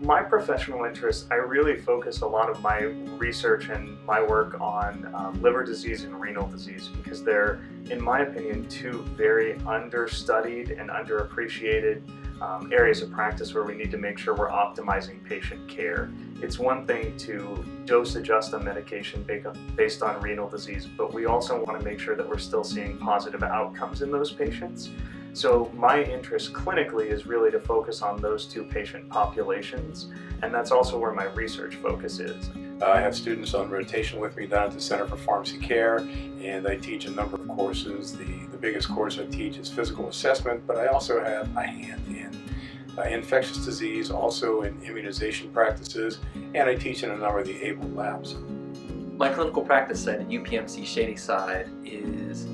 my professional interests, I really focus a lot of my research and my work on liver disease and renal disease because they're, in my opinion, two very understudied and underappreciated areas of practice where we need to make sure we're optimizing patient care. It's one thing to dose adjust a medication based on renal disease, but we also want to make sure that we're still seeing positive outcomes in those patients. So my interest clinically is really to focus on those two patient populations, and that's also where my research focus is. I have students on rotation with me down at the Center for Pharmacy Care, and I teach a number of courses. The biggest course I teach is physical assessment, but I also have my hand in infectious disease, also in immunization practices, and I teach in a number of the able labs. My clinical practice site at UPMC Shadyside is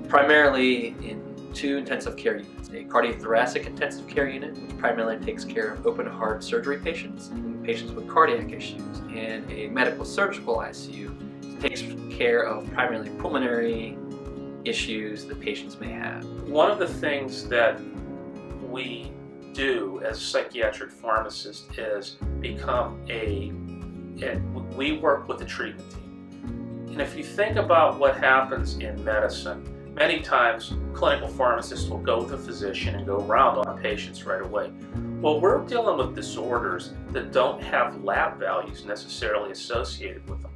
primarily in two intensive care units. A cardiothoracic intensive care unit, which primarily takes care of open heart surgery patients and patients with cardiac issues, and a medical surgical ICU takes care of primarily pulmonary issues that patients may have. One of the things that we do as psychiatric pharmacists is we work with the treatment team. And if you think about what happens in medicine, many times clinical pharmacists will go with a physician and go around on patients right away. Well, we're dealing with disorders that don't have lab values necessarily associated with them.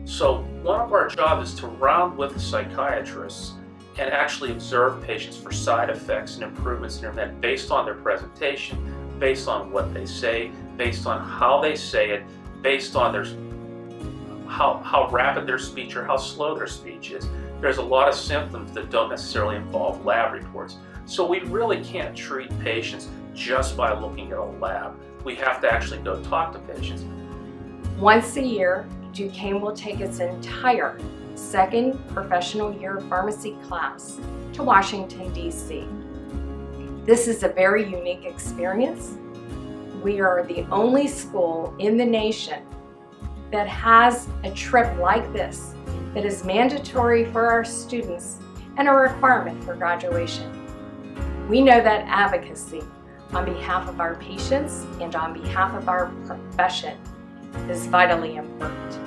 So one of our jobs is to round with the psychiatrists and actually observe patients for side effects and improvements in their med based on their presentation, based on what they say, based on how they say it, based on how rapid their speech or how slow their speech is. There's a lot of symptoms that don't necessarily involve lab reports. So we really can't treat patients just by looking at a lab. We have to actually go talk to patients. Once a year, Duquesne will take its entire second professional year pharmacy class to Washington, D.C. This is a very unique experience. We are the only school in the nation that has a trip like this that is mandatory for our students and a requirement for graduation. We know that advocacy on behalf of our patients and on behalf of our profession is vitally important.